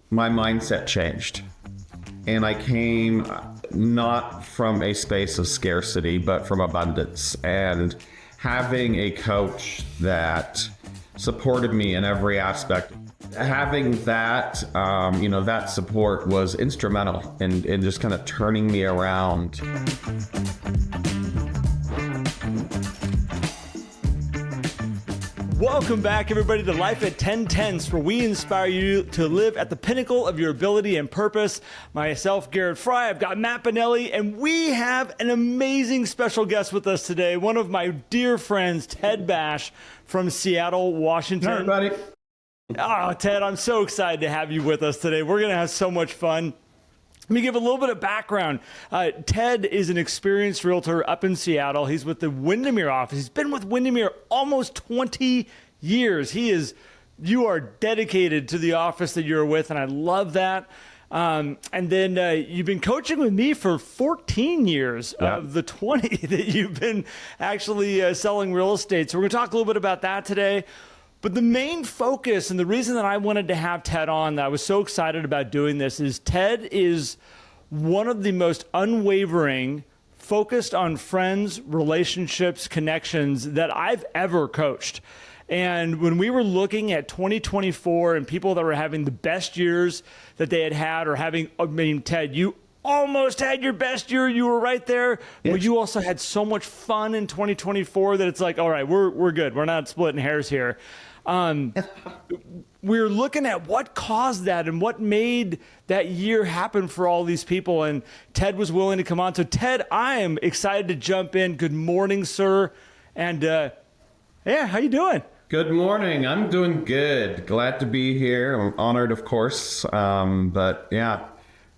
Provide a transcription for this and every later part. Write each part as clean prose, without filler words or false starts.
my mindset changed. And I came not from a space of scarcity, but from abundance. And having a coach that supported me in every aspect, having that, that support was instrumental in just kind of turning me around. Welcome back, everybody, to Life at 10/10, where we inspire you to live at the pinnacle of your ability and purpose. Myself, Garrett Fry, I've got Matt Benelli, and we have an amazing special guest with us today, one of my dear friends, Ted Bash from Seattle, Washington. Hi, everybody. Oh, Ted, I'm so excited to have you with us today. We're going to have so much fun. Let me give a little bit of background. Ted is an experienced realtor up in Seattle. He's with the Windermere office. He's been with Windermere almost 20 years. You are dedicated to the office that you're with, and I love that. And then you've been coaching with me for 14 years of the 20 that you've been actually selling real estate. So we're going to talk a little bit about that today. But the main focus and the reason that I wanted to have Ted on, that I was so excited about doing this, is Ted is one of the most unwavering, focused on friends, relationships, connections that I've ever coached. And when we were looking at 2024 and people that were having the best years that they had or having, Ted, you almost had your best year. You were right there. Yes. But you also had so much fun in 2024 that it's like, all right, we're good. We're not splitting hairs here. We're looking at what caused that and what made that year happen for all these people. And Ted was willing to come on. So Ted, I am excited to jump in. Good morning, sir. And how you doing? Good morning. I'm doing good. Glad to be here. I'm honored, of course. But yeah,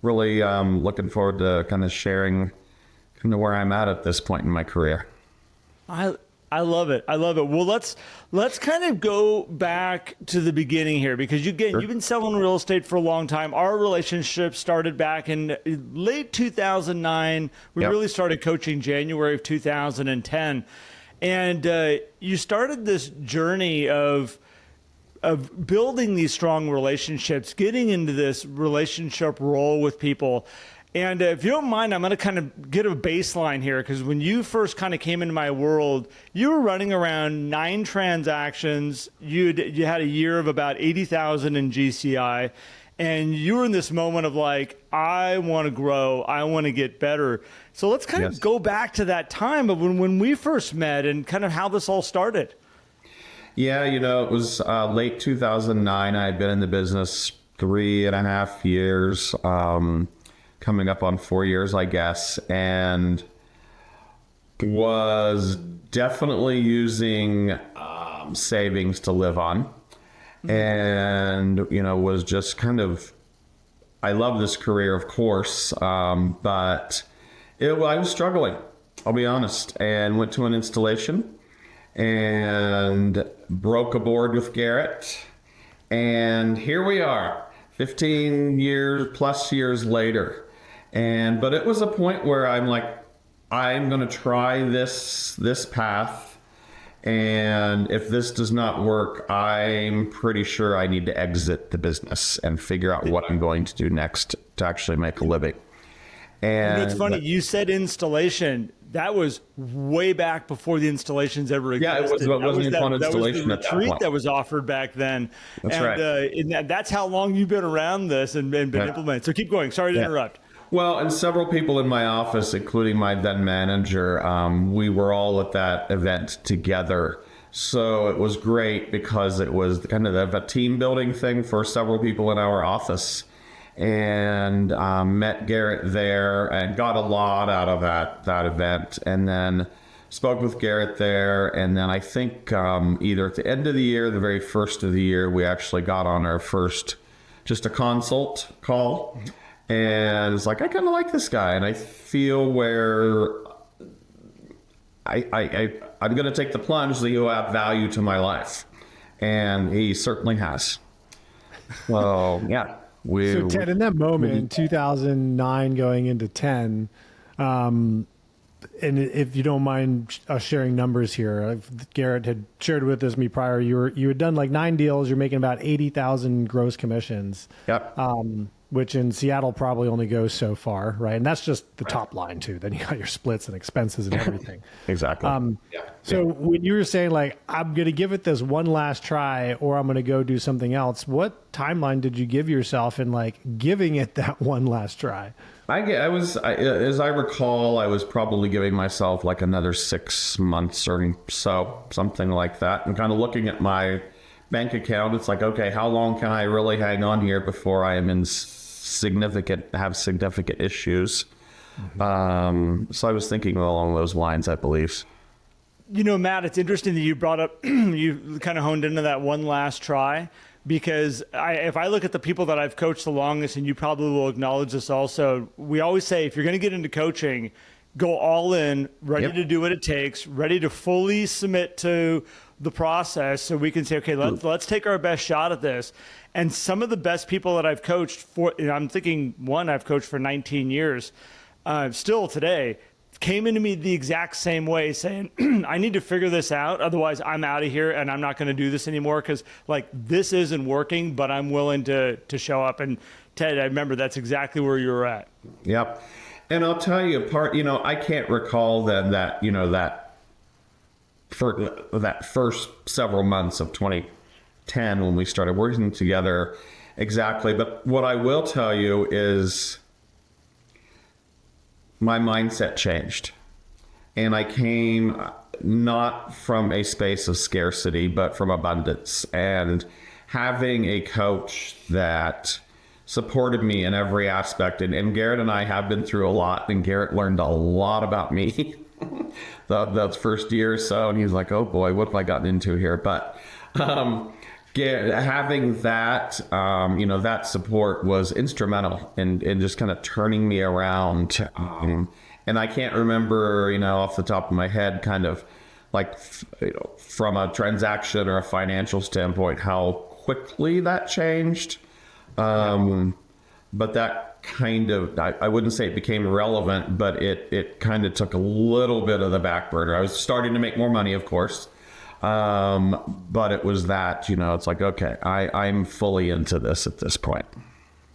really looking forward to kind of sharing kind of where I'm at this point in my career. I love it. I love it. Well, let's kind of go back to the beginning here, because you've been selling real estate for a long time. Our relationship started back in late 2009. We really started coaching January of 2010. And you started this journey of building these strong relationships, getting into this relationship role with people. And if you don't mind, I'm going to kind of get a baseline here, because when you first kind of came into my world, you were running around 9 transactions. You had a year of about 80,000 in GCI, and you were in this moment of like, I want to grow, I want to get better. So let's kind of go back to that time of when we first met and kind of how this all started. Yeah, it was late 2009. I had been in the business 3.5 years. Coming up on 4 years, I guess, and was definitely using savings to live on. And, was just kind of, I love this career, of course, but I was struggling, I'll be honest, and went to an installation and broke a board with Garrett. And here we are, 15 years plus years later. But it was a point where I'm like, I'm going to try this path. And if this does not work, I'm pretty sure I need to exit the business and figure out what I'm going to do next to actually make a living. And it's funny, you said installation. That was way back before the installations ever existed. Yeah, it wasn't even on installation at that point. That was the retreat that was offered back then. That's right. And that's how long you've been around this and been implemented. So keep going. Sorry to interrupt. Well, and several people in my office, including my then manager, we were all at that event together. So it was great because it was kind of a team building thing for several people in our office. And met Garrett there and got a lot out of that event. And then spoke with Garrett there. And then I think either at the end of the year, the very first of the year, we actually got on our first, just a consult call. And it's like, I kind of like this guy, and I feel where I'm going to take the plunge that he'll add value to my life. And he certainly has. So, yeah. So, Ted, in that moment, 2009 going into 10, and if you don't mind us sharing numbers here, Garrett had shared with me prior. You had done like 9 deals. You're making about 80,000 gross commissions. Yep. Which in Seattle probably only goes so far, right? And that's just the top line too. Then you got your splits and expenses and everything. Exactly. So when you were saying like, I'm going to give it this one last try, or I'm going to go do something else, what timeline did you give yourself in like giving it that one last try? As I recall, I was probably giving myself like another 6 months or so, something like that, and kind of looking at my bank account. It's like, okay, how long can I really hang on here before I am in significant issues? So I was thinking along those lines, I believe. You know, Matt, it's interesting that you brought up, you kind of honed into that one last try, because if I look at the people that I've coached the longest, and you probably will acknowledge this also, we always say, if you're going to get into coaching, go all in, ready to do what it takes, ready to fully submit to the process, so we can say, okay, let's take our best shot at this. And some of the best people that I've coached I'm thinking one I've coached for 19 years, still today, came into me the exact same way, saying, I need to figure this out. Otherwise, I'm out of here and I'm not going to do this anymore, because like this isn't working, but I'm willing to show up. And Ted, I remember that's exactly where you were at. Yep. And I'll tell you I can't recall that for that first several months of 2010 when we started working together exactly. But what I will tell you is my mindset changed, and I came not from a space of scarcity, but from abundance, and having a coach that supported me in every aspect. And Garrett and I have been through a lot, and Garrett learned a lot about me the first year or so, and he's like, oh boy, what have I gotten into here? But having that, that support was instrumental in just kind of turning me around. And I can't remember, off the top of my head, kind of like, from a transaction or a financial standpoint, how quickly that changed. But that kind of, I wouldn't say it became relevant, but it kind of took a little bit of the back burner. I was starting to make more money, of course. But it was that, it's like, okay, I'm fully into this at this point.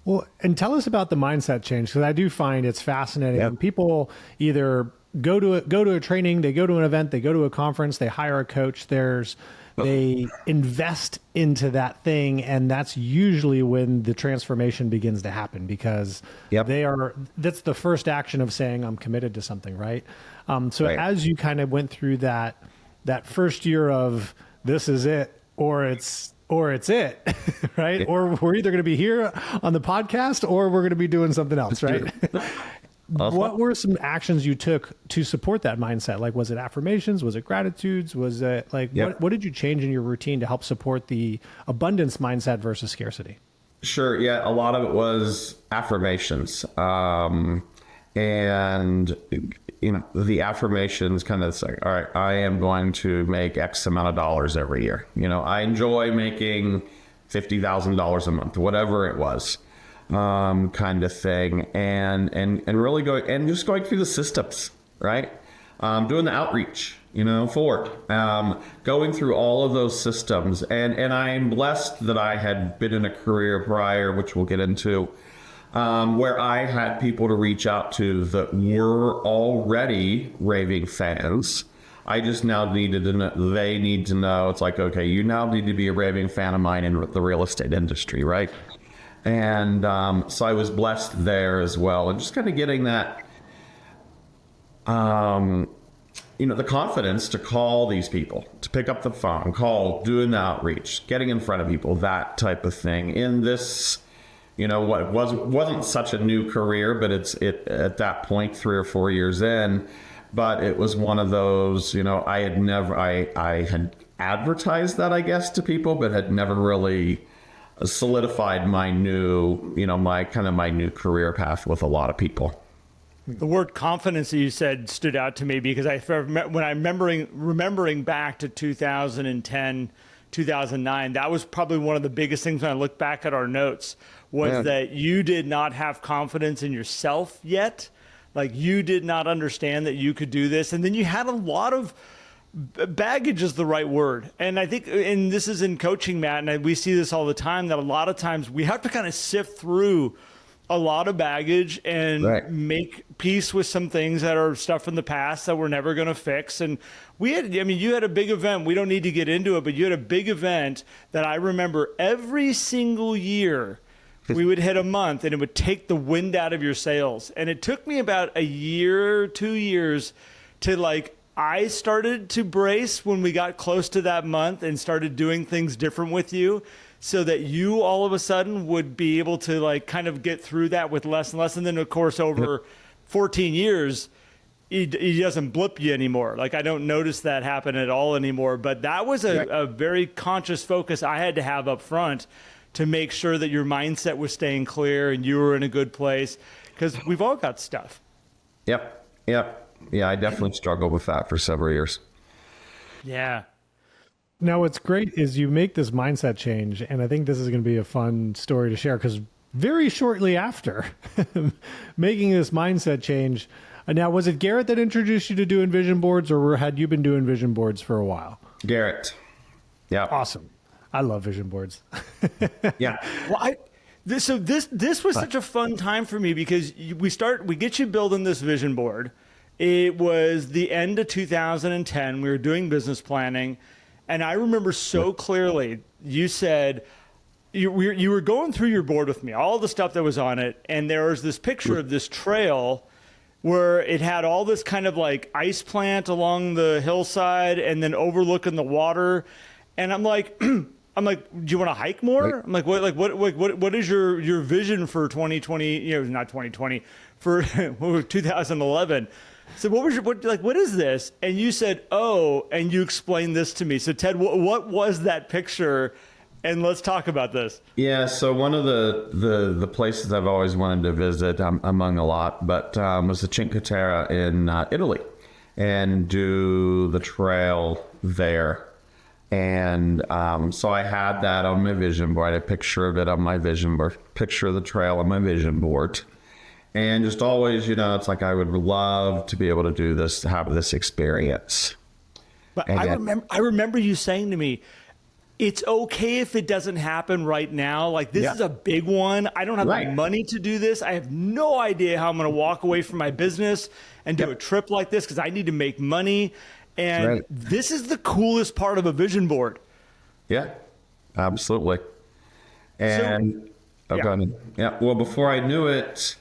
Well, and tell us about the mindset change, because I do find it's fascinating. Yep. People either go to a training, they go to an event, they go to a conference, they hire a coach, they invest into that thing, and that's usually when the transformation begins to happen, because that's the first action of saying I'm committed to something, right? Right. As you kind of went through that first year of this is it, or it's it, right? Yeah. Or we're either going to be here on the podcast, or we're going to be doing something else, right? What were some actions you took to support that mindset? Like, was it affirmations? Was it gratitudes? Was it like, what did you change in your routine to help support the abundance mindset versus scarcity? Sure. Yeah. A lot of it was affirmations. And the affirmations kind of say, all right, I am going to make X amount of dollars every year. I enjoy making $50,000 a month, whatever it was, kind of thing. And really going through the systems, right? Doing the outreach, forward, going through all of those systems. And I'm blessed that I had been in a career prior, which we'll get into, where I had people to reach out to that were already raving fans. I just now needed to know, they need to know, it's like, okay, you now need to be a raving fan of mine in the real estate industry, right? And so I was blessed there as well. And just kind of getting that, the confidence to call these people, to pick up the phone, doing the outreach, getting in front of people, that type of thing. In this, what wasn't such a new career, but it at that point, 3 or 4 years in, but it was one of those, I had advertised that, I guess, to people, but had never really solidified my new, my new career path with a lot of people. The word confidence that you said stood out to me, because when I'm remembering back to 2010, 2009, that was probably one of the biggest things when I look back at our notes, was that you did not have confidence in yourself yet, Like, you did not understand that you could do this. And then you had a lot of baggage is the right word. And I think, and this is in coaching, Matt, and we see this all the time, that a lot of times we have to kind of sift through a lot of baggage and make peace with some things that are stuff from the past that we're never going to fix. And you had a big event. We don't need to get into it, but you had a big event that I remember every single year we would hit a month and it would take the wind out of your sails. And it took me about a year, 2 years to I started to brace when we got close to that month and started doing things different with you, so that you all of a sudden would be able to kind of get through that with less and less. And then, of course, over 14 years, he doesn't blip you anymore. I don't notice that happen at all anymore. But that was a very conscious focus I had to have up front to make sure that your mindset was staying clear and you were in a good place, because we've all got stuff. Yep. Yeah, I definitely struggled with that for several years. Yeah. Now, what's great is you make this mindset change, and I think this is going to be a fun story to share, because very shortly after making this mindset change, now, was it Garrett that introduced you to doing vision boards, or had you been doing vision boards for a while? Garrett. Yeah. Awesome. I love vision boards. Yeah. Well, this was such a fun time for me, because we get you building this vision board. It was the end of 2010. We were doing business planning. And I remember so clearly, you said, you were going through your board with me, all the stuff that was on it. And there was this picture of this trail where it had all this kind of ice plant along the hillside and then overlooking the water. And I'm like, do you want to hike more? I'm like, what is your vision for 2020? Not 2020, for 2011. So what is this? And you said, and you explained this to me. So Ted, what was that picture? And let's talk about this. Yeah. So one of the places I've always wanted to visit, among a lot, but was the Cinque Terre in Italy, and do the trail there. And so I had that on my vision board. I had a picture of it on my vision board, picture of the trail on my vision board. And just always, it's I would love to be able to do this, to have this experience. But I remember you saying to me, it's okay if it doesn't happen right now. This is a big one. I don't have the money to do this. I have no idea how I'm going to walk away from my business and do a trip like this, because I need to make money. And this is the coolest part of a vision board. Yeah, absolutely. And well, before I knew it,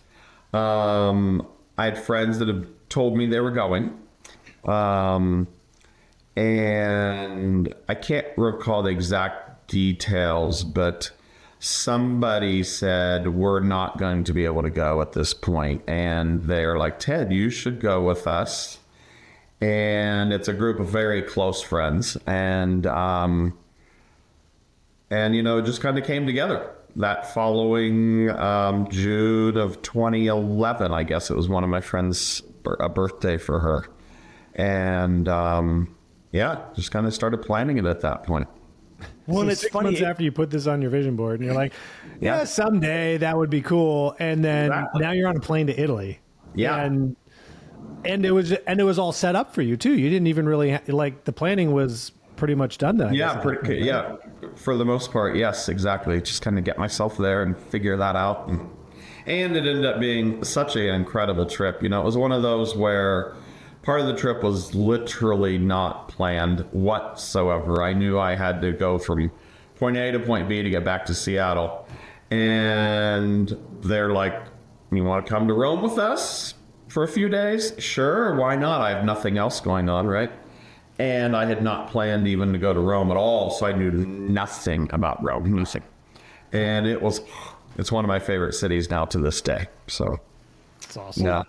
I had friends that have told me they were going. And I can't recall the exact details, but somebody said, we're not going to be able to go at this point. And they're like, Ted, you should go with us. And it's a group of very close friends. And it just kind of came together. That following June of 2011, I guess it was one of my friends' a birthday for her. And just kind of started planning it at that point. Well, so it's 6 months after you put this on your vision board, and you're like, someday that would be cool. And then now you're on a plane to Italy. Yeah. And it was all set up for you too. You didn't even really the planning was pretty much done then. For the most part, yes, exactly. Just kind of get myself there and figure that out. And it ended up being such an incredible trip. It was one of those where part of the trip was literally not planned whatsoever. I knew I had to go from point A to point B to get back to Seattle. And they're like, you want to come to Rome with us for a few days? Sure, why not? I have nothing else going on, right? And I had not planned even to go to Rome at all, so I knew nothing about Rome, nothing. And it's one of my favorite cities now to this day. So it's awesome. Yeah.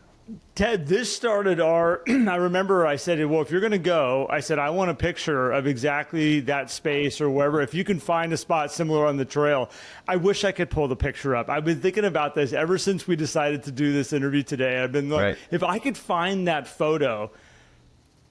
Ted, this started I remember I said, well, if you're going to go, I said, I want a picture of exactly that space or wherever. If you can find a spot similar on the trail, I wish I could pull the picture up. I've been thinking about this ever since we decided to do this interview today. I've been like, if I could find that photo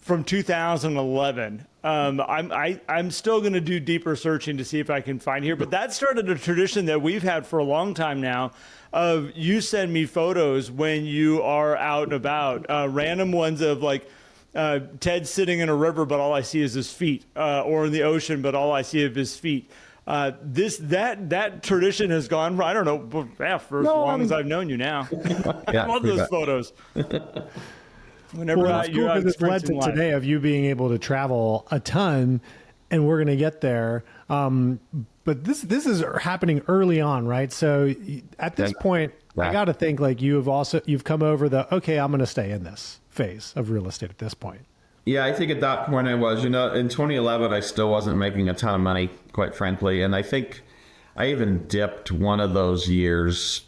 from 2011. I'm still going to do deeper searching to see if I can find here, but that started a tradition that we've had for a long time now of you send me photos when you are out and about, random ones of like Ted sitting in a river, but all I see is his feet, or in the ocean, but all I see is his feet. That tradition has gone, I don't know, for as long as I've known you now. I love those photos. Whenever it's cool because it's led to today of you being able to travel a ton, and we're going to get there. But this is happening early on, right? So at this point, I got to think like you've come over okay, I'm going to stay in this phase of real estate at this point. Yeah, I think at that point I was, in 2011, I still wasn't making a ton of money, quite frankly. And I think I even dipped one of those years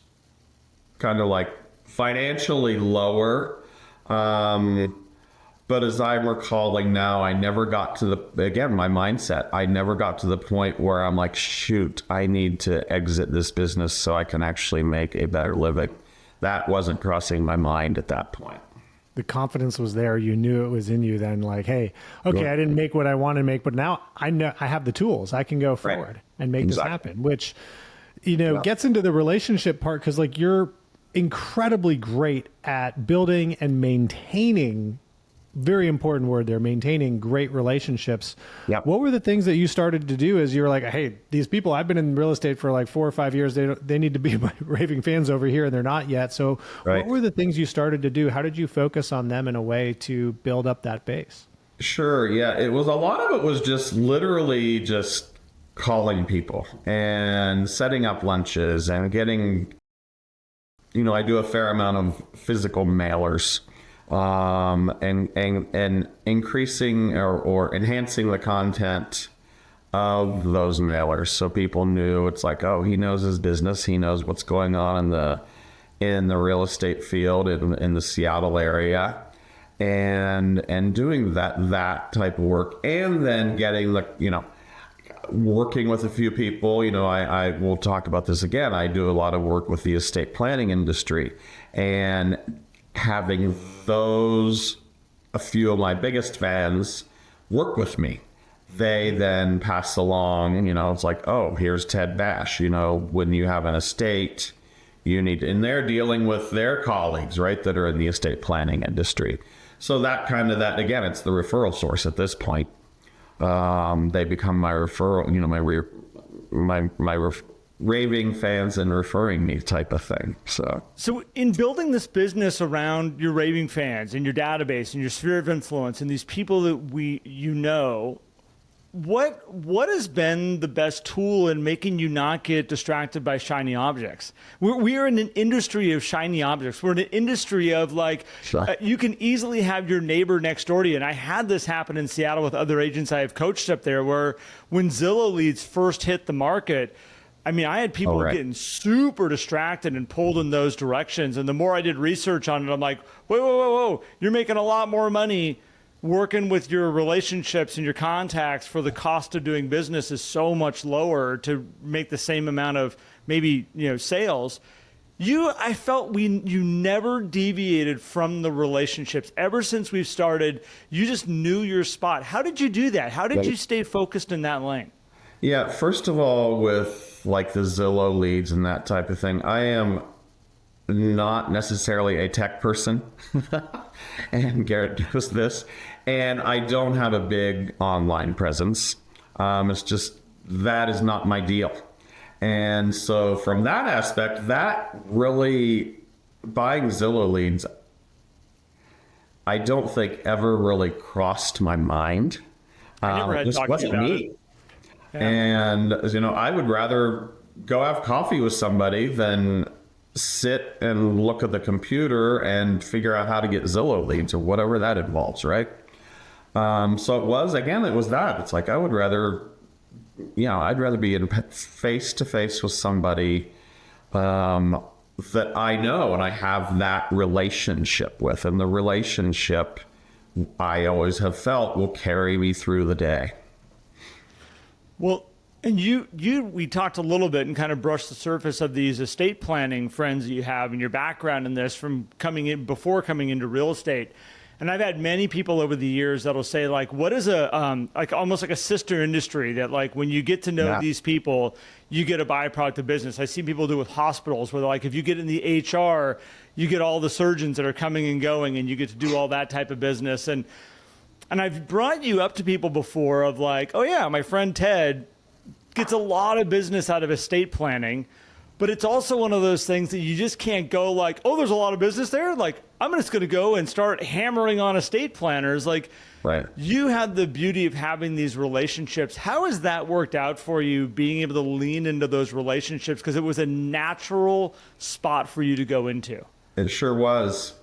kind of like financially lower. But as I'm recalling now, I never got to my mindset, I never got to the point where I'm like, shoot, I need to exit this business so I can actually make a better living. That wasn't crossing my mind at that point. The confidence was there. You knew it was in you then, like, hey, okay, I didn't make what I want to make, but now I know I have the tools. I can go forward and make this happen, which, gets into the relationship part. Cause like you're incredibly great at building and maintaining, very important word there, maintaining great relationships. Yep. What were the things that you started to do as you were like, hey, these people, I've been in real estate for like 4 or 5 years. They need to be my raving fans over here and they're not yet. So what were the things you started to do? How did you focus on them in a way to build up that base? Sure. Yeah. A lot of it was just literally just calling people and setting up lunches and getting, I do a fair amount of physical mailers. And increasing or enhancing the content of those mailers so people knew it's like, oh, he knows his business, he knows what's going on in the real estate field in the Seattle area, and doing that type of work, and then getting working with a few people. I will talk about this again. I do a lot of work with the estate planning industry, and having a few of my biggest fans work with me. They then pass along, it's like, oh, here's Ted Bash. When you have an estate, you need to, and they're dealing with their colleagues, right, that are in the estate planning industry. So that again, it's the referral source at this point. They become my referral, my raving fans and referring me type of thing. So in building this business around your raving fans and your database and your sphere of influence and these people that what has been the best tool in making you not get distracted by shiny objects? We are in an industry of shiny objects. We're in an industry of you can easily have your neighbor next door to you. And I had this happen in Seattle with other agents I have coached up there, where when Zillow leads first hit the market, I had people getting super distracted and pulled in those directions. And the more I did research on it, I'm like, whoa, you're making a lot more money working with your relationships and your contacts, for the cost of doing business is so much lower to make the same amount of maybe, sales. I felt you never deviated from the relationships. Ever since we've started, you just knew your spot. How did you do that? How did you stay focused in that lane? Yeah, first of all, with like the Zillow leads and that type of thing, I am not necessarily a tech person. And Garrett knows this. And I don't have a big online presence. It's just, that is not my deal. And so from that aspect, that really, buying Zillow leads, I don't think ever really crossed my mind. I never had talked wasn't about me. it. Yeah. And, I would rather go have coffee with somebody than sit and look at the computer and figure out how to get Zillow leads or whatever that involves, right? So it was that. It's like, I would rather, I'd rather be in face to face with somebody that I know and I have that relationship with. And the relationship, I always have felt, will carry me through the day. Well, and we talked a little bit and kind of brushed the surface of these estate planning friends that you have and your background in this from before coming into real estate. And I've had many people over the years that'll say, like, what is a like almost like a sister industry that, like, when you get to know these people, you get a byproduct of business. I see people do with hospitals where they're like, if you get in the HR, you get all the surgeons that are coming and going, and you get to do all that type of business. And I've brought you up to people before of like, oh yeah, my friend Ted gets a lot of business out of estate planning. But it's also one of those things that you just can't go like, oh, there's a lot of business there. Like, I'm just going to go and start hammering on estate planners. Like, Right. You had the beauty of having these relationships. How has that worked out for you, being able to lean into those relationships? Because it was a natural spot for you to go into. It sure was.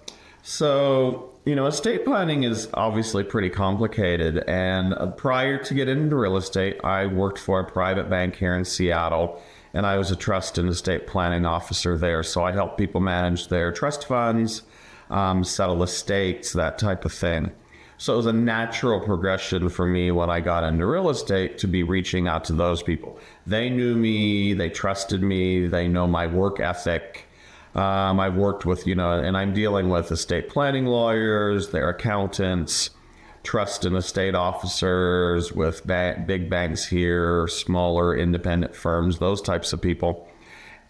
So, estate planning is obviously pretty complicated. And prior to getting into real estate, I worked for a private bank here in Seattle. And I was a trust and estate planning officer there. So I helped people manage their trust funds, settle estates, that type of thing. So it was a natural progression for me when I got into real estate to be reaching out to those people. They knew me, they trusted me, they know my work ethic. I worked with, and I'm dealing with estate planning lawyers, their accountants, trust and estate officers with big banks here, smaller independent firms, those types of people.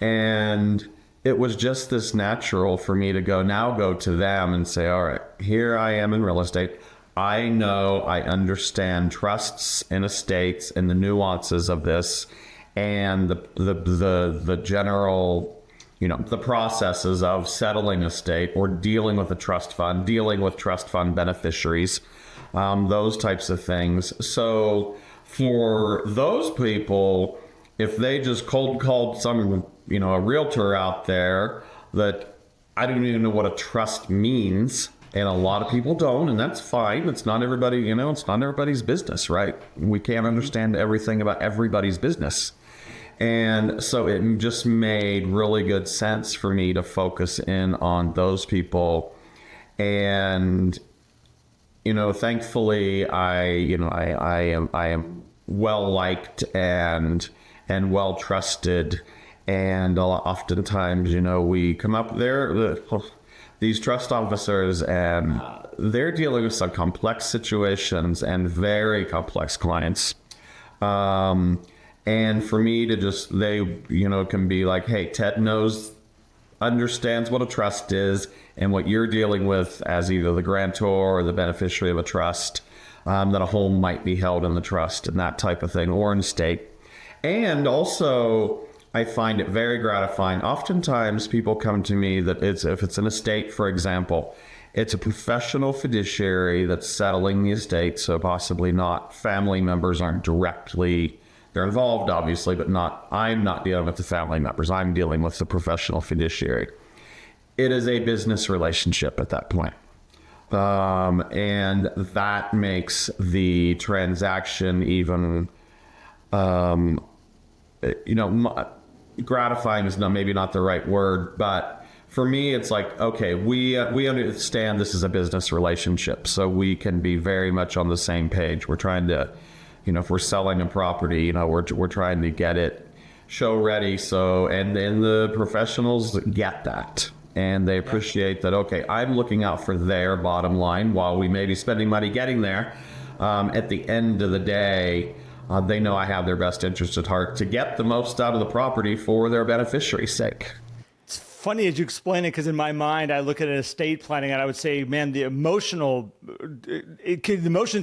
And it was just this natural for me to go to them and say, all right, here I am in real estate. I know, I understand trusts and estates and the nuances of this and the general, the processes of settling estate or dealing with a trust fund, dealing with trust fund beneficiaries. Those types of things. So for those people, if they just cold called some, a realtor out there that I don't even know what a trust means, and a lot of people don't, and that's fine. It's not everybody, it's not everybody's business, right? We can't understand everything about everybody's business. And so it just made really good sense for me to focus in on those people. And thankfully, I am well liked and well trusted, and oftentimes, we come up there, these trust officers, and they're dealing with some complex situations and very complex clients. And for me to just, they, can be like, hey, Ted understands what a trust is and what you're dealing with as either the grantor or the beneficiary of a trust, that a home might be held in the trust and that type of thing, or an estate. And also, I find it very gratifying. Oftentimes people come to me that if it's an estate, for example, it's a professional fiduciary that's settling the estate. So possibly not family members aren't directly, they're involved obviously, but I'm not dealing with the family members. I'm dealing with the professional fiduciary. It is a business relationship at that point. And that makes the transaction even, gratifying is maybe not the right word, but for me, it's like, okay, we understand this is a business relationship, so we can be very much on the same page. We're trying to, if we're selling a property, we're trying to get it show ready. So, and then the professionals get that. And they appreciate that, okay, I'm looking out for their bottom line while we may be spending money getting there. At the end of the day, they know I have their best interest at heart to get the most out of the property for their beneficiary's sake. It's funny as you explain it, because in my mind, I look at estate planning and I would say, man, the emotions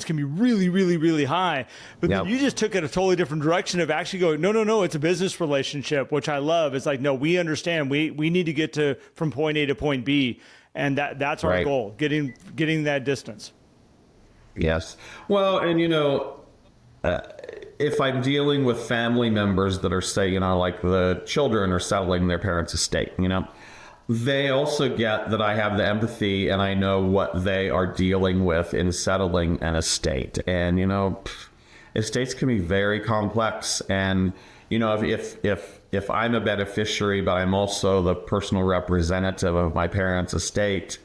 can be really, really, really high. But then you just took it a totally different direction of actually going, no, it's a business relationship, which I love. It's like, no, we understand. We need to get from point A to point B. And that's our goal, getting that distance. Yes. Well, and if I'm dealing with family members that are, say, like the children are settling their parents' estate, they also get that I have the empathy and I know what they are dealing with in settling an estate. And, estates can be very complex. And, if I'm a beneficiary, but I'm also the personal representative of my parents' estate,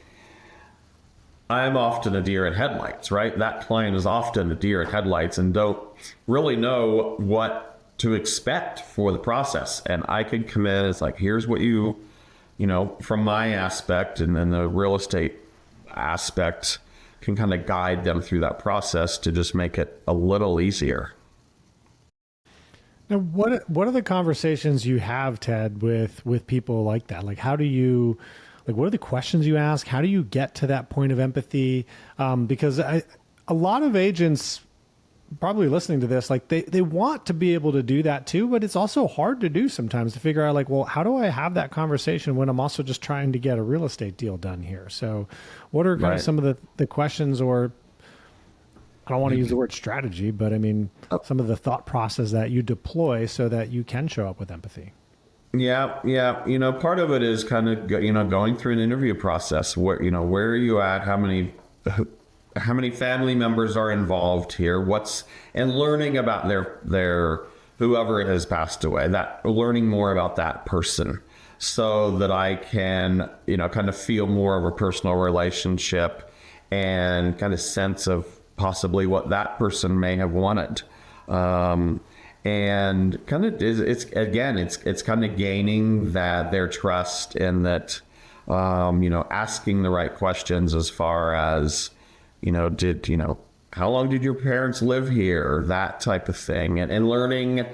I'm often a deer in headlights, right? That client is often a deer in headlights and don't really know what to expect for the process. And I can come in, it's like, here's what from my aspect and then the real estate aspect, can kind of guide them through that process to just make it a little easier. Now, what are the conversations you have, Ted, with people like that? Like, how do you, like, what are the questions you ask? How do you get to that point of empathy? Because a lot of agents probably listening to this, like they want to be able to do that too, but it's also hard to do sometimes to figure out like, well, how do I have that conversation when I'm also just trying to get a real estate deal done here? So what are kind of some of the questions, or I don't want to use the word strategy, but I mean, some of the thought process that you deploy so that you can show up with empathy? Yeah. Part of it is kind of, going through an interview process. Where are you at? How many family members are involved here? And learning about their whoever has passed away, learning more about that person so that I can, kind of feel more of a personal relationship and kind of sense of possibly what that person may have wanted. And kind of it's kind of gaining their trust, and that, asking the right questions as far as, how long did your parents live here? That type of thing. And learning,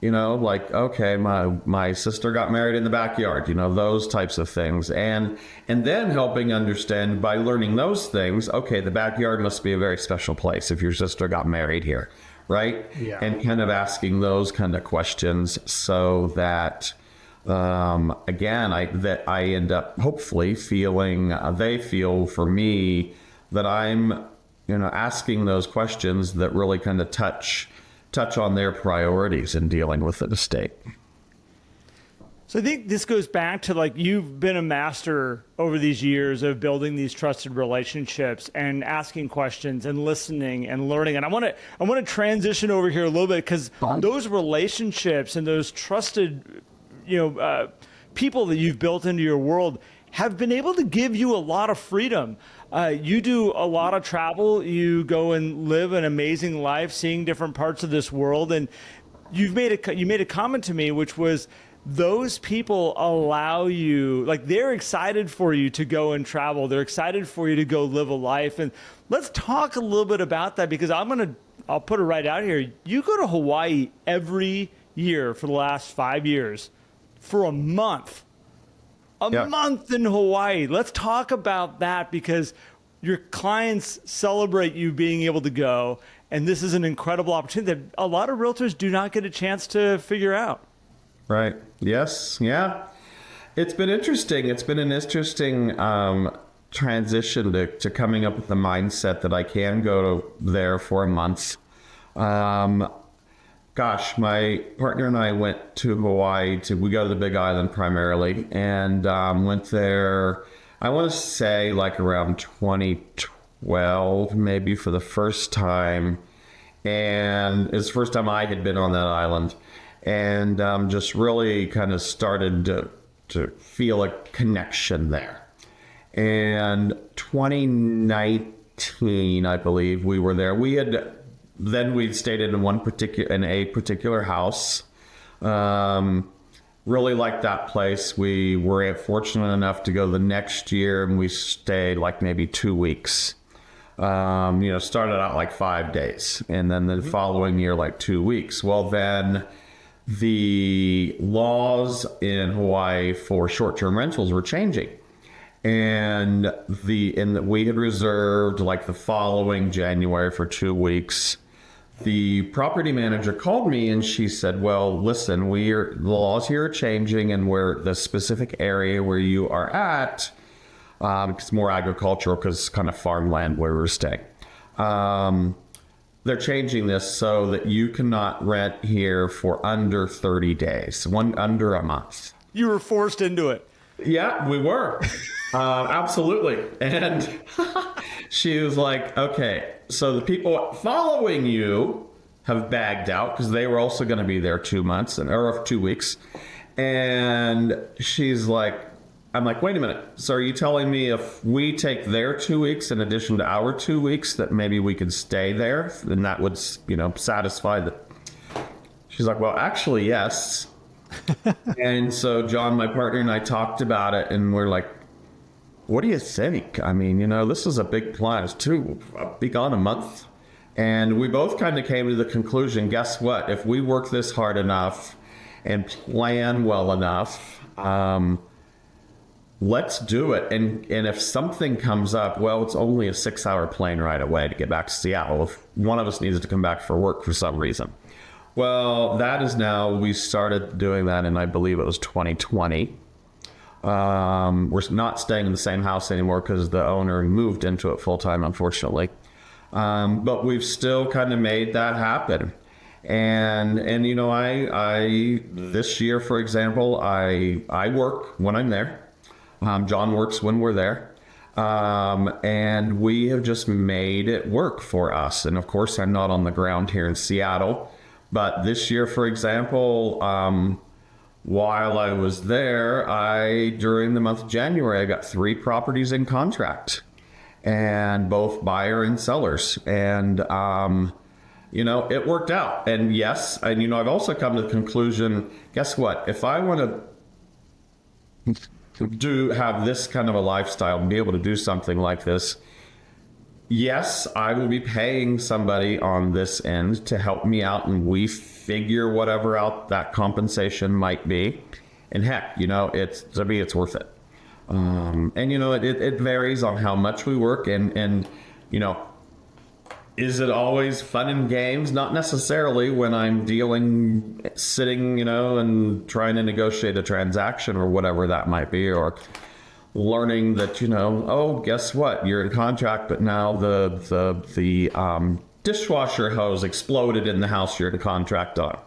like, okay, my sister got married in the backyard, those types of things. And then helping understand by learning those things, okay, the backyard must be a very special place if your sister got married here, right? Yeah. And kind of asking those kind of questions so that, I end up hopefully feeling, they feel for me that I'm, asking those questions that really kind of touch on their priorities in dealing with the estate. So I think this goes back to, like, you've been a master over these years of building these trusted relationships and asking questions and listening and learning. And I want to transition over here a little bit, because those relationships and those trusted, people that you've built into your world have been able to give you a lot of freedom. You do a lot of travel. You go and live an amazing life, seeing different parts of this world. And you made a comment to me, which was, those people allow you, like, they're excited for you to go and travel. They're excited for you to go live a life. And let's talk a little bit about that, because I'll put it right out here. You go to Hawaii every year for the last 5 years for a month. A month in Hawaii. Let's talk about that, because your clients celebrate you being able to go. And this is an incredible opportunity that a lot of realtors do not get a chance to figure out. Right. Yes. Yeah. It's been interesting. It's been an interesting transition to coming up with the mindset that I can go there for a month. My partner and I went to Hawaii we go to the Big Island primarily, and went there, I want to say like around 2012, maybe, for the first time. And it's the first time I had been on that island, and just really kind of started to feel a connection there. And 2019, I believe, we were there. Then we stayed in a particular house. Really liked that place. We were fortunate enough to go the next year, and we stayed like maybe 2 weeks. Started out like 5 days, and then the following year, like 2 weeks. Well, then the laws in Hawaii for short-term rentals were changing. And we had reserved like the following January for 2 weeks. The property manager called me, and she said, well, listen, the laws here are changing, and the specific area where you are at, it's more agricultural because it's kind of farmland where we're staying. They're changing this so that you cannot rent here for under 30 days, under a month. You were forced into it. Yeah, we were. Absolutely. And she was like, okay, so the people following you have bagged out because they were also going to be there 2 months or 2 weeks. And she's like, I'm like, wait a minute. So are you telling me if we take their 2 weeks in addition to our 2 weeks that maybe we could stay there and that would, satisfy the... She's like, well, actually, yes. And so John, my partner, and I talked about it, and we're like, what do you think? I mean, this is a big plan. It's be gone a month. And we both kind of came to the conclusion, guess what? If we work this hard enough and plan well enough, let's do it. And if something comes up, well, it's only a 6-hour plane ride away to get back to Seattle if one of us needs to come back for work for some reason. Well, we started doing that in, I believe it was 2020. We're not staying in the same house anymore because the owner moved into it full time, unfortunately. But we've still kind of made that happen. And I this year, for example, I work when I'm there. John works when we're there. And we have just made it work for us. And of course, I'm not on the ground here in Seattle. But this year, for example, while I was there, during the month of January, I got 3 properties in contract. And both buyer and sellers. And, it worked out. And yes, and, I've also come to the conclusion, guess what? If I want to have this kind of a lifestyle and be able to do something like this, yes, I will be paying somebody on this end to help me out, and we figure whatever out that compensation might be. And heck, to me, it's worth it. And it varies on how much we work, and is it always fun and games? Not necessarily when I'm sitting, and trying to negotiate a transaction or whatever that might be, or learning that, oh, guess what? You're in contract, but now the dishwasher hose exploded in the house you're in contract on.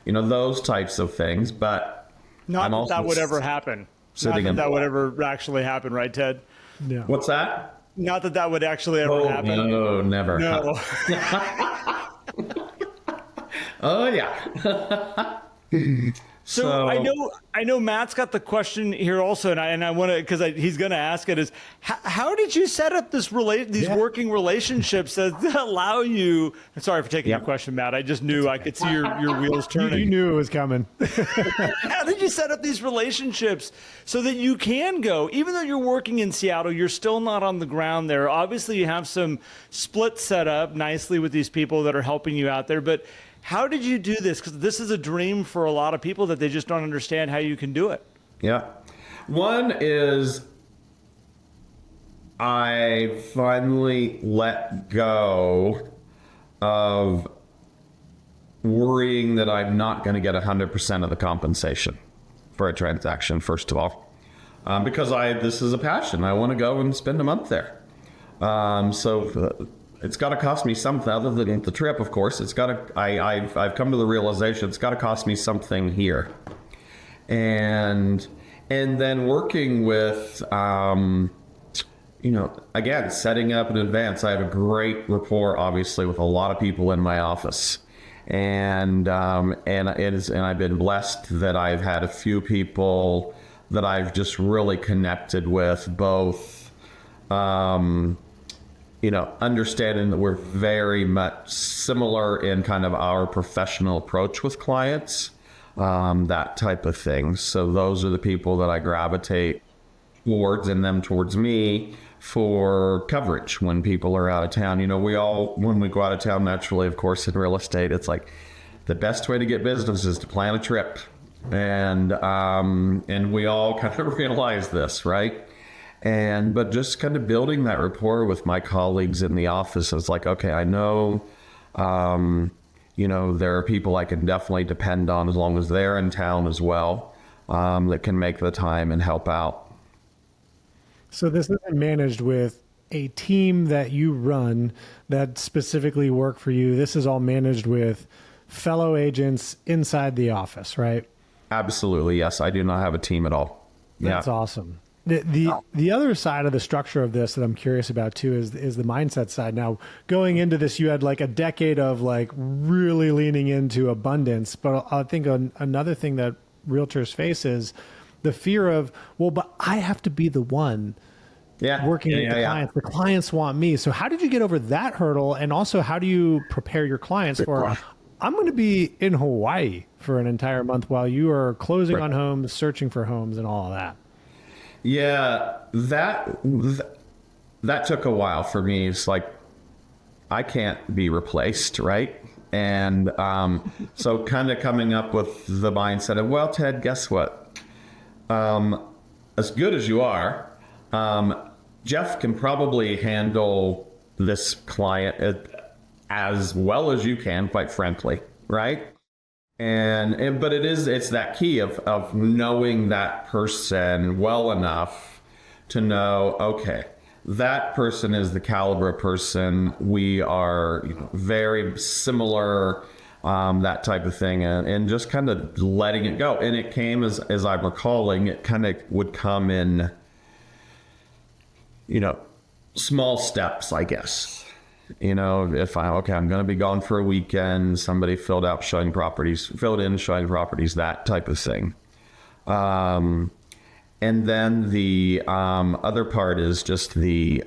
Those types of things, but not that would ever happen. That would ever actually happen, right, Ted? Yeah. What's that? Not that would actually ever happen. No, never. No. Oh, yeah. So I know Matt's got the question here also, and I want to, because he's going to ask it, is how did you set up these working relationships that allow you? Sorry for taking your question, Matt. I just knew I could see your wheels turning. You knew it was coming. How did you set up these relationships so that you can go, even though you're working in Seattle, you're still not on the ground there. Obviously, you have some splits set up nicely with these people that are helping you out there, but how did you do this? Because this is a dream for a lot of people that they just don't understand how you can do it. Yeah. One is I finally let go of worrying that I'm not going to get 100% of the compensation for a transaction, first of all. Because this is a passion. I want to go and spend a month there. It's got to cost me something other than the trip, of course. I've come to the realization it's got to cost me something here. And then working with, again, setting up in advance. I have a great rapport, obviously, with a lot of people in my office. And I've been blessed that I've had a few people that I've just really connected with, both, understanding that we're very much similar in kind of our professional approach with clients, that type of thing. So those are the people that I gravitate towards, and them towards me for coverage when people are out of town. When we go out of town, naturally, of course, in real estate, it's like the best way to get business is to plan a trip. And we all kind of realize this, right? But just kind of building that rapport with my colleagues in the office, it's like, okay, I know, there are people I can definitely depend on as long as they're in town as well, that can make the time and help out. So this isn't managed with a team that you run that specifically work for you. This is all managed with fellow agents inside the office, right? Absolutely, yes. I do not have a team at all. That's awesome. The other side of the structure of this that I'm curious about too is the mindset side. Now, going into this, you had like a decade of like really leaning into abundance, but I think another thing that realtors face is the fear of, well, but I have to be the one working with the clients. The clients want me. So how did you get over that hurdle? And also, how do you prepare your clients for, I'm going to be in Hawaii for an entire month while you are closing on homes, searching for homes and all of that? Yeah, that took a while for me. It's like, I can't be replaced, right? And so kind of coming up with the mindset of, well, Ted, guess what? As good as you are, Jeff can probably handle this client as well as you can, quite frankly, right? But it's that key of knowing that person well enough to know, okay, that person is the caliber of person. We are very similar, that type of thing, and just kind of letting it go. And it came, as I'm recalling, it kind of would come in, small steps, I guess. If I'm going to be gone for a weekend, somebody filled in showing properties, that type of thing. And then the other part is just the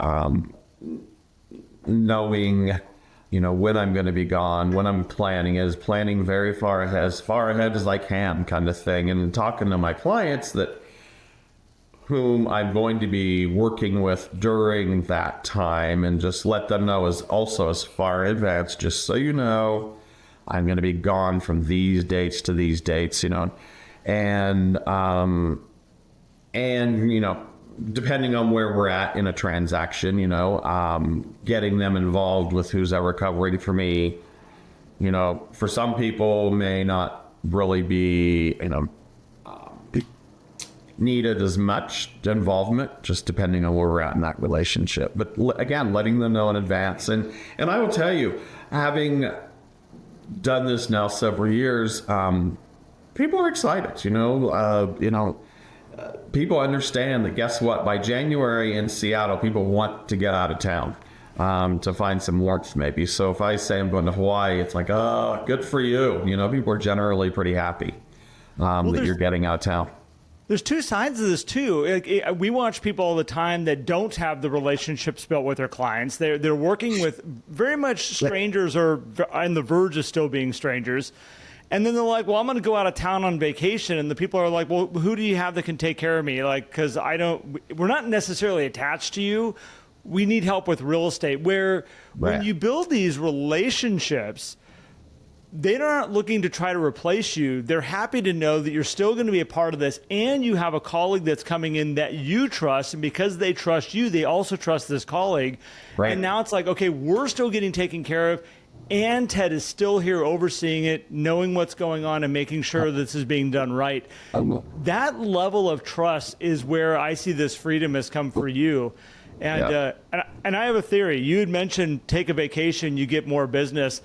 knowing, when I'm going to be gone, when I'm planning very far ahead, as far ahead as I can, kind of thing, and talking to my clients whom I'm going to be working with during that time, and just let them know as far in advance, just so you know, I'm going to be gone from these dates to these dates, and depending on where we're at in a transaction, getting them involved with who's ever covering for me, for some people may not really be, needed as much involvement, just depending on where we're at in that relationship. But again, letting them know in advance. And I will tell you, having done this now several years, people are excited, people understand that, guess what, by January in Seattle, people want to get out of town, to find some warmth maybe. So if I say I'm going to Hawaii, it's like, oh, good for you. People are generally pretty happy that you're getting out of town. There's two sides of this too. We watch people all the time that don't have the relationships built with their clients. They're working with very much strangers, or on the verge of still being strangers. And then they're like, well, I'm going to go out of town on vacation. And the people are like, well, who do you have that can take care of me? Because we're not necessarily attached to you. We need help with real estate. When you build these relationships, they're not looking to try to replace you. They're happy to know that you're still going to be a part of this, and you have a colleague that's coming in that you trust, and because they trust you, they also trust this colleague. Right. And now it's like, okay, we're still getting taken care of, and Ted is still here overseeing it, knowing what's going on and making sure this is being done right. That level of trust is where I see this freedom has come for you. And I have a theory. You had mentioned take a vacation, you get more business.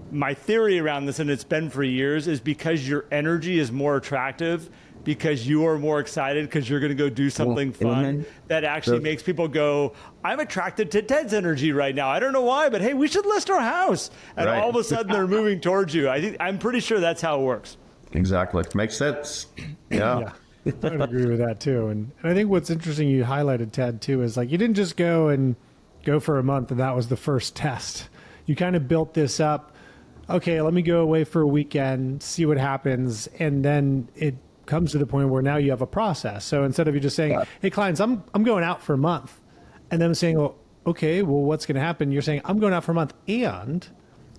My theory around this, and it's been for years, is because your energy is more attractive, because you are more excited, because you're going to go do something fun that actually makes people go, I'm attracted to Ted's energy right now. I don't know why, but hey, we should list our house. And all of a sudden they're moving towards you. I'm pretty sure that's how it works. Exactly. Makes sense. Yeah. I would agree with that too. And I think what's interesting, you highlighted, Ted, too, is like, you didn't just go for a month and that was the first test. You kind of built this up. Okay, let me go away for a weekend, see what happens. And then it comes to the point where now you have a process. So instead of you just saying, hey, clients, I'm going out for a month, and them saying, well, okay, well, what's going to happen? You're saying, I'm going out for a month, and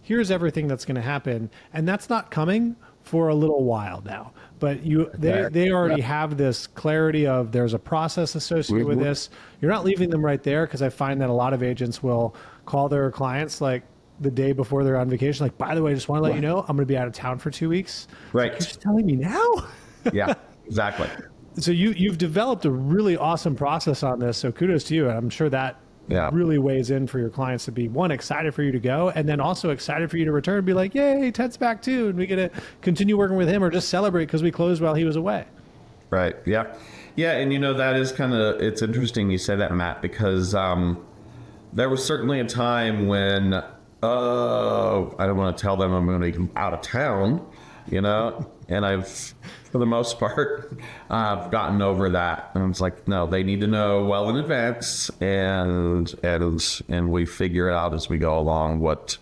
here's everything that's going to happen. And that's not coming for a little while now. But they already have this clarity of there's a process associated with this. You're not leaving them right there, because I find that a lot of agents will call their clients like the day before they're on vacation, like, by the way, I just want to let you know, I'm going to be out of town for 2 weeks. Right. Like, you're just telling me now? Yeah, exactly. So you've developed a really awesome process on this. So kudos to you. I'm sure that really weighs in for your clients to be, one, excited for you to go, and then also excited for you to return and be like, yay, Ted's back too. And we get to continue working with him, or just celebrate because we closed while he was away. Right. Yeah. Yeah. And that is it's interesting you say that, Matt, because there was certainly a time when, I don't want to tell them I'm going to be out of town, and I've, for the most part, I've gotten over that. And it's like, no, they need to know well in advance, and we figure it out as we go along what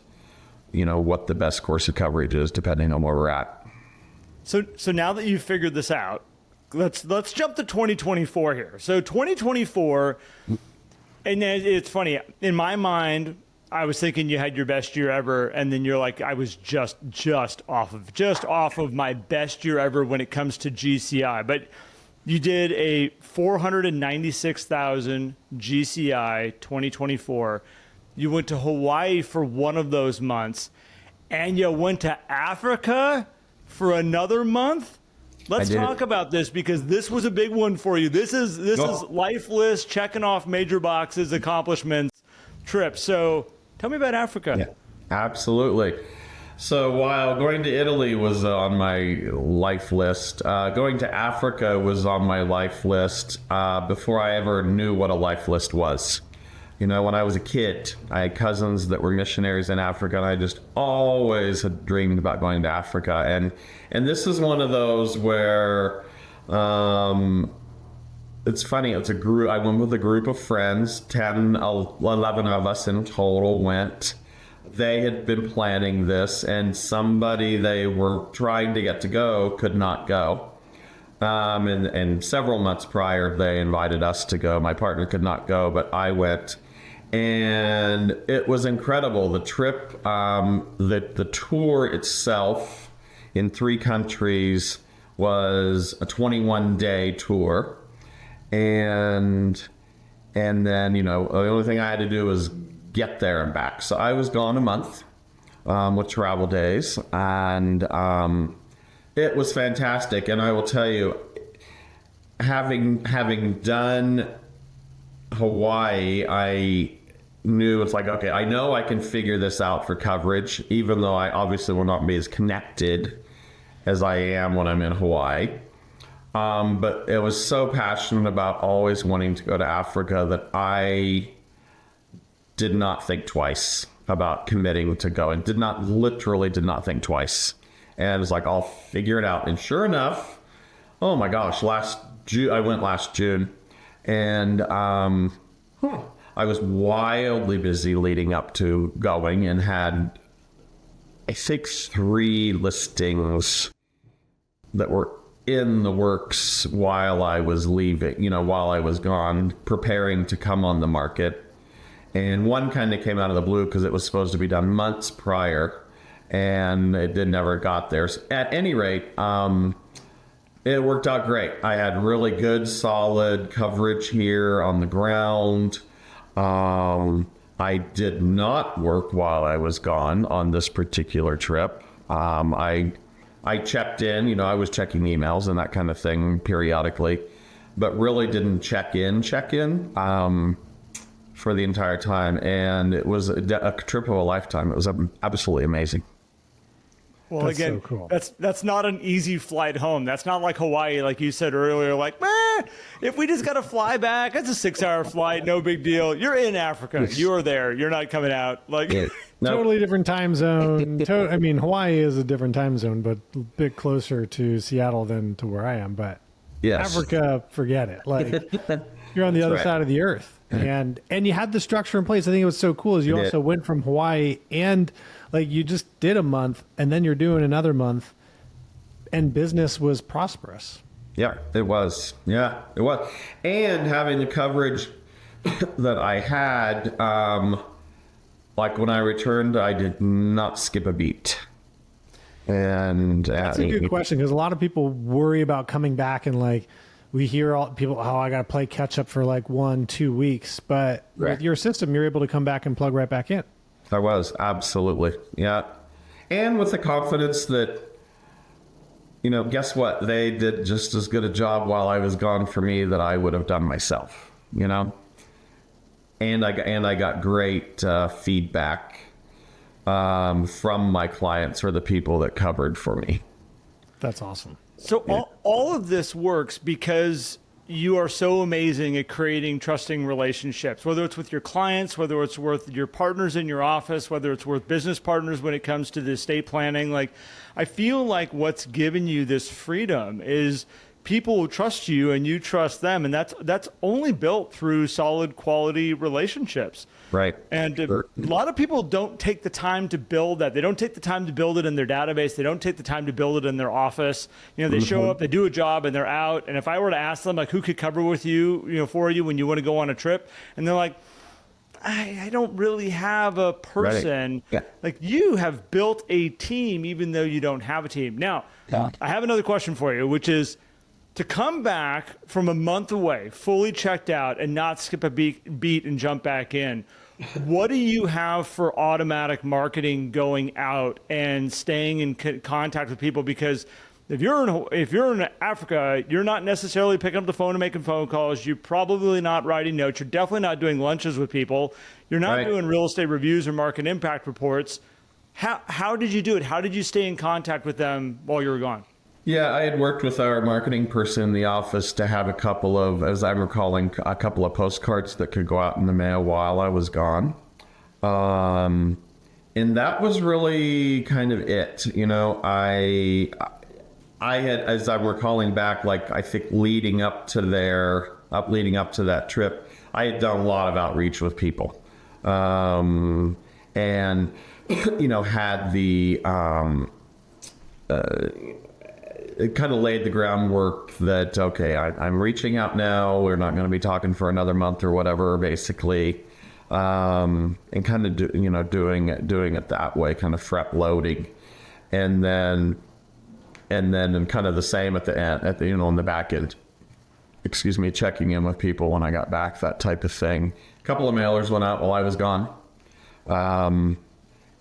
the best course of coverage is, depending on where we're at. So now that you've figured this out, let's jump to 2024 here. So 2024, and it's funny, in my mind, I was thinking you had your best year ever, and then you're like, I was just off of my best year ever when it comes to GCI. But you did a 496,000 GCI 2024. You went to Hawaii for one of those months, and you went to Africa for another month. Let's talk about this, because this was a big one for you. This is life list, checking off major boxes, accomplishments, trip. So tell me about Africa. Yeah, absolutely. So while going to Italy was on my life list, going to Africa was on my life list before I ever knew what a life list was. You know, when I was a kid, I had cousins that were missionaries in Africa, and I just always had dreamed about going to Africa. And this is one of those where it's funny. It's a group. I went with a group of friends, 10, 11 of us in total went. They had been planning this, and somebody they were trying to get to go could not go. And several months prior, they invited us to go. My partner could not go, but I went. And it was incredible. The trip, the tour itself in 3 countries was a 21-day tour. And then, you know, the only thing I had to do was get there and back. So I was gone a month with travel days, and it was fantastic. And I will tell you, having done Hawaii, I knew it's like, okay, I know I can figure this out for coverage, even though I obviously will not be as connected as I am when I'm in Hawaii. But it was so passionate about always wanting to go to Africa that I did not think twice about committing to going. Literally did not think twice. And it was like, I'll figure it out. And sure enough, oh my gosh, I went last June, and I was wildly busy leading up to going, and had, I think, 3 listings that were in the works while I was leaving, you know, while I was gone, preparing to come on the market. And one kind of came out of the blue because it was supposed to be done months prior, and it never got there. So at any rate, it worked out great. I had really good, solid coverage here on the ground. I did not work while I was gone on this particular trip. I checked in, you know, I was checking emails and that kind of thing periodically, but really didn't check in for the entire time. And it was a trip of a lifetime. It was absolutely amazing. Well, That's again, so cool. that's not an easy flight home. That's not like Hawaii, like you said earlier, like, if we just got to fly back, it's a 6-hour flight, no big deal. You're in Africa. You're there. You're not coming out. Like, Totally different time zone. I mean, Hawaii is a different time zone, but a bit closer to Seattle than to where I am. But yes. Africa, forget it. Like, you're on the other side of the earth. And you had the structure in place. I think it was so cool is you also went from Hawaii, and like you just did a month, and then you're doing another month, and business was prosperous. Yeah, it was. Yeah, it was. And having the coverage that I had, like when I returned, I did not skip a beat. And that's a good question, because a lot of people worry about coming back, and like we hear all people, oh, I got to play catch up for like 1-2 weeks. But with your system, you're able to come back and plug right back in. I was, absolutely. Yeah. And with the confidence that, you know, guess what? They did just as good a job while I was gone for me that I would have done myself, you know? And I got great feedback from my clients or the people that covered for me. That's awesome. So all of this works because you are so amazing at creating trusting relationships, whether it's with your clients, whether it's with your partners in your office, whether it's with business partners when it comes to the estate planning. Like, I feel like what's given you this freedom is people trust you and you trust them, and that's only built through solid quality relationships. Right. And a lot of people don't take the time to build that. They don't take the time to build it in their database. They don't take the time to build it in their office. They show up, they do a job, and they're out. And if I were to ask them, like, who could cover with you, for you when you want to go on a trip, and they're like, I don't really have a person. Right. Yeah. Like, you have built a team, even though you don't have a team. Now, I have another question for you, which is, to come back from a month away, fully checked out, and not skip a beat and jump back in, what do you have for automatic marketing going out and staying in contact with people? Because if you're in Africa, you're not necessarily picking up the phone and making phone calls. You're probably not writing notes. You're definitely not doing lunches with people. You're not doing real estate reviews or market impact reports. How did you do it? How did you stay in contact with them while you were gone? Yeah, I had worked with our marketing person in the office to have a couple of, as I'm recalling, a couple of postcards that could go out in the mail while I was gone. And that was really kind of it. I had, as I'm recalling back, like, I think leading up to that trip, I had done a lot of outreach with people. And, had the, it kind of laid the groundwork that, okay, I'm reaching out now. We're not going to be talking for another month or whatever, basically. And kind of, doing it that way, kind of front loading. And then kind of the same at the end, on the back end, checking in with people when I got back, that type of thing. A couple of mailers went out while I was gone.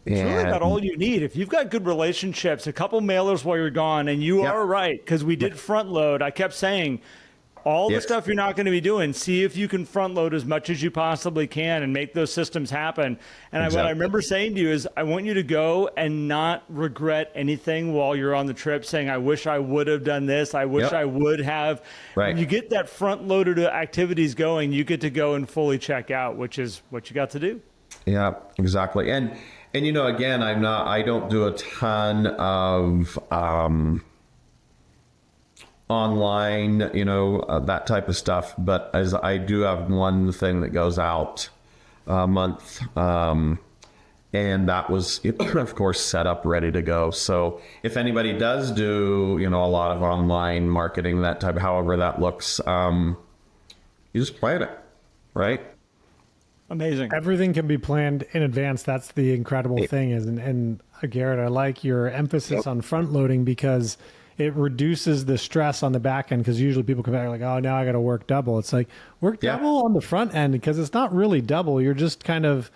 It's really about all you need. If you've got good relationships, a couple mailers while you're gone, and you are right, because we did front load. I kept saying, all the stuff you're not going to be doing, see if you can front load as much as you possibly can and make those systems happen. And what I remember saying to you is, I want you to go and not regret anything while you're on the trip, saying, I wish I would have done this. I wish I would have. Right. When you get that front loaded activities going, you get to go and fully check out, which is what you got to do. Yeah, exactly. And again, I don't do a ton of online, that type of stuff, but as I do have one thing that goes out a month, and that was, of course, set up, ready to go. So if anybody does do, a lot of online marketing, that type, however that looks, you just plan it, right? Amazing. Everything can be planned in advance. That's the incredible thing is, and Garrett, I like your emphasis on front loading, because it reduces the stress on the back end, because usually people come back like, oh, now I got to work double. It's like, work double on the front end, because it's not really double. You're just kind of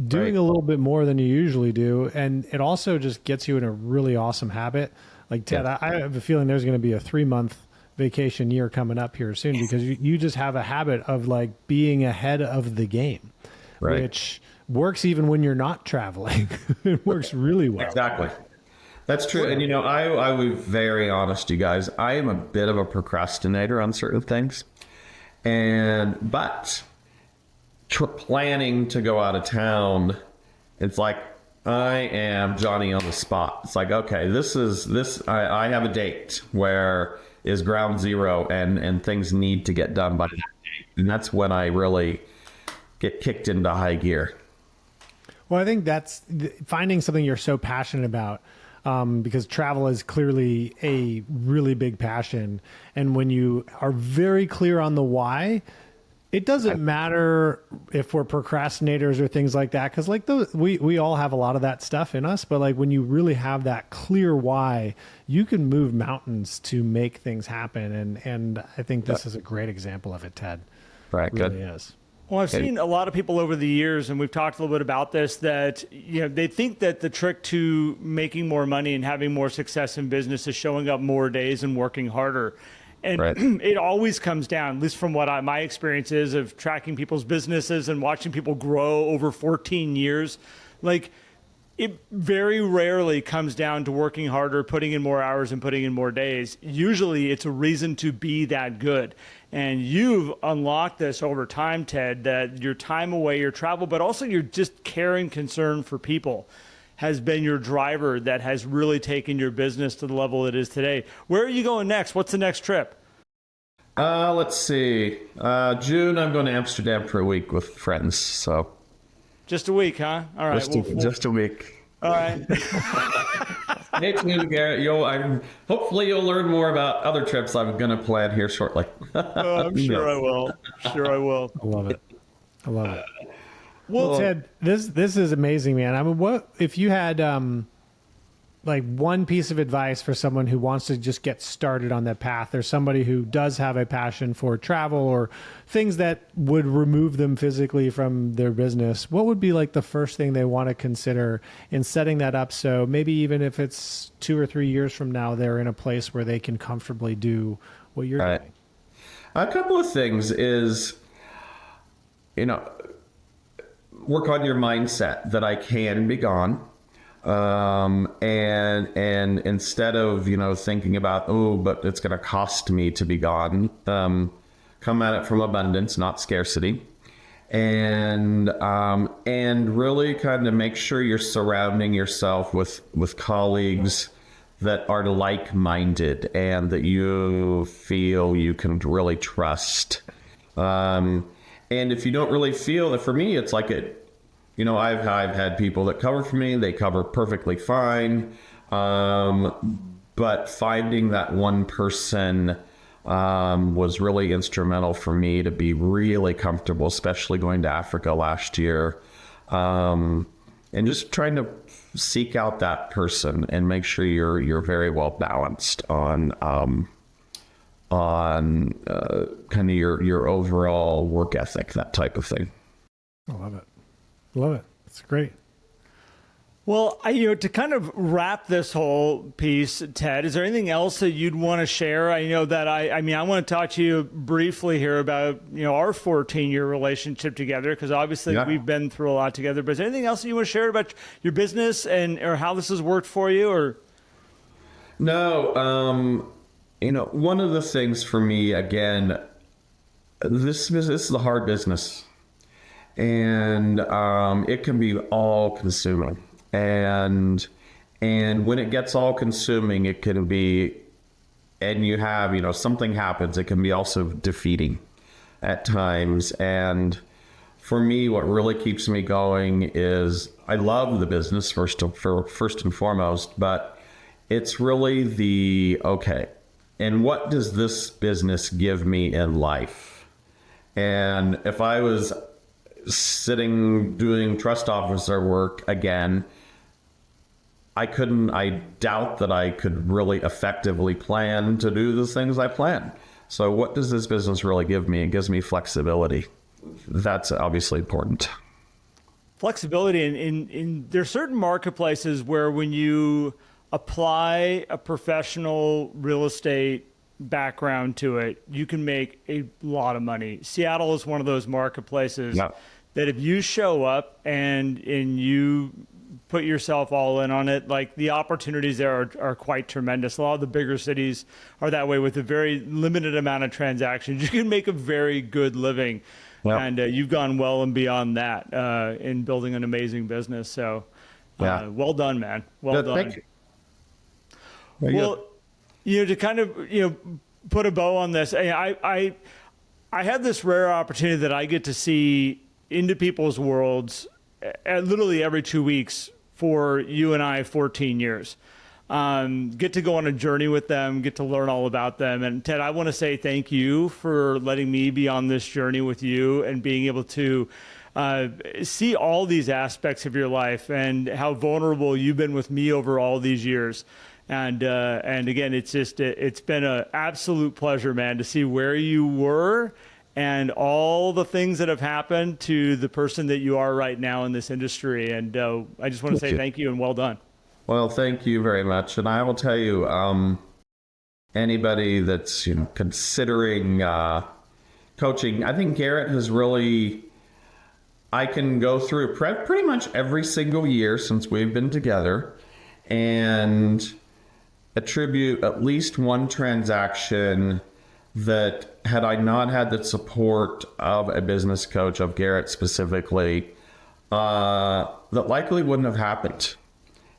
doing a little bit more than you usually do. And it also just gets you in a really awesome habit. Like, Ted, I have a feeling there's going to be a 3-month vacation year coming up here soon, because you just have a habit of like being ahead of the game, which works even when you're not traveling. It works really well. Exactly. That's true. And, I will be very honest, you guys, I am a bit of a procrastinator on certain things. But planning to go out of town, it's like, I am Johnny on the spot. It's like, okay, I have a date where is ground zero, and things need to get done by that date. And that's when I really get kicked into high gear. Well, I think that's finding something you're so passionate about, because travel is clearly a really big passion. And when you are very clear on the why, it doesn't matter if we're procrastinators or things like that, because like we all have a lot of that stuff in us. But like when you really have that clear why, you can move mountains to make things happen. And I think this is a great example of it, Ted. Right. It really is. Well, I've seen a lot of people over the years, and we've talked a little bit about this, that they think that the trick to making more money and having more success in business is showing up more days and working harder. And it always comes down, at least from what my experience is of tracking people's businesses and watching people grow over 14 years. Like, it very rarely comes down to working harder, putting in more hours, and putting in more days. Usually it's a reason to be that good. And you've unlocked this over time, Ted, that your time away, your travel, but also your just caring concern for people has been your driver that has really taken your business to the level it is today. Where are you going next? What's the next trip? Let's see. June, I'm going to Amsterdam for a week with friends. So Just a week, huh? All right. just a week. All right. Hey, Garrett. Hopefully you'll learn more about other trips I'm going to plan here shortly. I'm sure I will. Sure I will. I love it. I love it. Well, Ted, this is amazing, man. I mean, what if you had like one piece of advice for someone who wants to just get started on that path, or somebody who does have a passion for travel or things that would remove them physically from their business? What would be like the first thing they want to consider in setting that up? So maybe even if it's 2 or 3 years from now, they're in a place where they can comfortably do what you're doing. A couple of things is, work on your mindset that I can be gone. And instead of, thinking about, but it's going to cost me to be gone, come at it from abundance, not scarcity. And really kind of make sure you're surrounding yourself with colleagues that are like-minded and that you feel you can really trust. And if you don't really feel that, for me, it's like I've had people that cover for me, they cover perfectly fine. But finding that one person was really instrumental for me to be really comfortable, especially going to Africa last year. And just trying to seek out that person and make sure you're very well balanced on kind of your overall work ethic, that type of thing. I love it. Love it. It's great. Well, to kind of wrap this whole piece, Ted, is there anything else that you'd want to share? I know that I want to talk to you briefly here about, our 14-year relationship together, because obviously we've been through a lot together. But is there anything else that you want to share about your business or how this has worked for you? Or no, one of the things for me, again, this is a hard business. And it can be all consuming. And when it gets all consuming, it can be, and you have, something happens, it can be also defeating at times. And for me, what really keeps me going is I love the business first and foremost, but it's really and what does this business give me in life? And if I was sitting doing trust officer work again, I doubt that I could really effectively plan to do the things I plan. So what does this business really give me? It gives me flexibility. That's obviously important. Flexibility in there are certain marketplaces where when you apply a professional real estate background to it, you can make a lot of money. Seattle is one of those marketplaces that if you show up and you put yourself all in on it, like the opportunities there are quite tremendous. A lot of the bigger cities are that way with a very limited amount of transactions. You can make a very good living. And you've gone well and beyond that in building an amazing business. So well done, man. Well done. Thank you. Well, to kind of, put a bow on this, I had this rare opportunity that I get to see into people's worlds literally every 2 weeks for you and I 14 years. Get to go on a journey with them, get to learn all about them. And Ted, I want to say thank you for letting me be on this journey with you and being able to see all these aspects of your life and how vulnerable you've been with me over all these years. And again, it's been an absolute pleasure, man, to see where you were and all the things that have happened to the person that you are right now in this industry. And I just want to say thank you and well done. Well, thank you very much. And I will tell you, anybody that's considering coaching, I think Garrett has really, I can go through pretty much every single year since we've been together and attribute at least one transaction that, had I not had the support of a business coach, of Garrett specifically, that likely wouldn't have happened.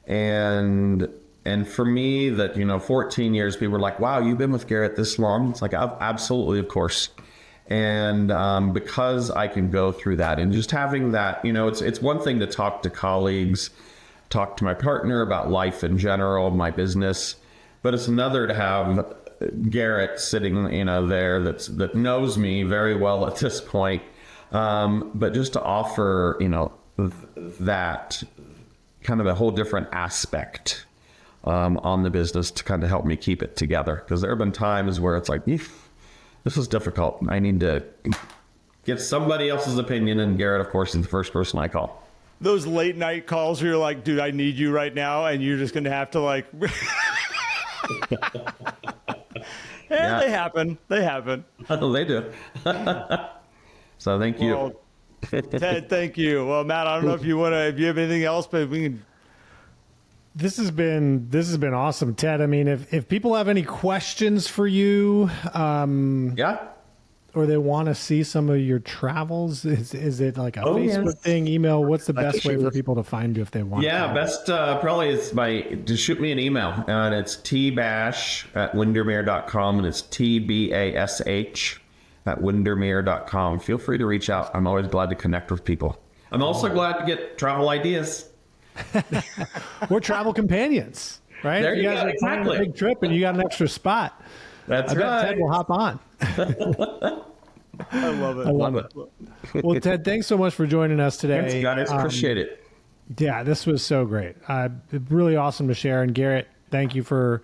And And for me, that, 14 years, people were like, wow, you've been with Garrett this long? It's like, absolutely, of course. And because I can go through that and just having that, it's one thing to talk to colleagues, talk to my partner about life in general, my business, but it's another to have Garrett sitting, there that knows me very well at this point. But just to offer, that kind of a whole different aspect on the business to kind of help me keep it together. Because there have been times where it's like, this is difficult. I need to get somebody else's opinion. And Garrett, of course, is the first person I call. Those late night calls where you're like, dude, I need you right now. And you're just going to have to like... Yeah, they happen. They happen. They do. So thank you. Well, Ted, thank you. Well, Matt, I don't know if you have anything else, but we can. This has been awesome, Ted. I mean, if people have any questions for you, or they want to see some of your travels, is it like a Facebook thing, email? What's the best way for people to find you if they want? Yeah, best probably is just shoot me an email, and it's tbash@windermere.com, and it's tbash@windermere.com. Feel free to reach out. I'm always glad to connect with people. I'm also glad to get travel ideas. We're travel companions, right? There you guys go, are planning a big trip and you got an extra spot. That's I bet right. Ted will hop on. I love it. I love it. Well, Ted, thanks so much for joining us today. Thanks, guys. Appreciate it. Yeah, this was so great. Really awesome to share. And Garrett, thank you for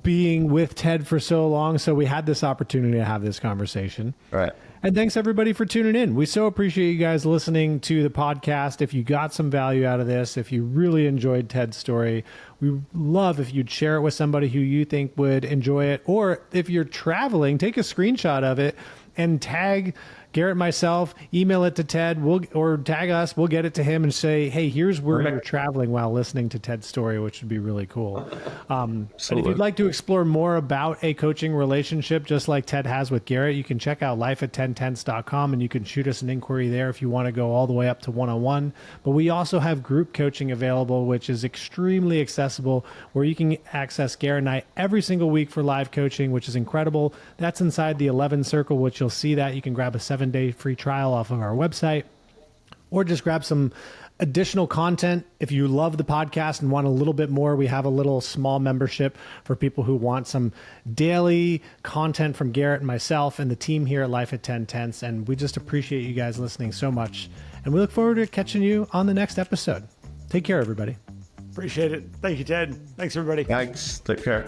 being with Ted for so long. So we had this opportunity to have this conversation. All right. And thanks everybody for tuning in. We so appreciate you guys listening to the podcast. If you got some value out of this, if you really enjoyed Ted's story, we love if you'd share it with somebody who you think would enjoy it. Or if you're traveling, take a screenshot of it and tag Garrett, myself, email it to Ted, or tag us. We'll get it to him and say, hey, here's where you're traveling while listening to Ted's story, which would be really cool. And if you'd like to explore more about a coaching relationship, just like Ted has with Garrett, you can check out lifeat10tenths.com, and you can shoot us an inquiry there if you want to go all the way up to one-on-one. But we also have group coaching available, which is extremely accessible, where you can access Garrett and I every single week for live coaching, which is incredible. That's inside the 11 Circle, which you'll see that. You can grab a 7-day free trial off of our website, or just grab some additional content. If you love the podcast and want a little bit more, we have a little small membership for people who want some daily content from Garrett and myself and the team here at Life at 10 Tenths. And we just appreciate you guys listening so much. And we look forward to catching you on the next episode. Take care, everybody. Appreciate it. Thank you, Ted. Thanks, everybody. Thanks. Take care.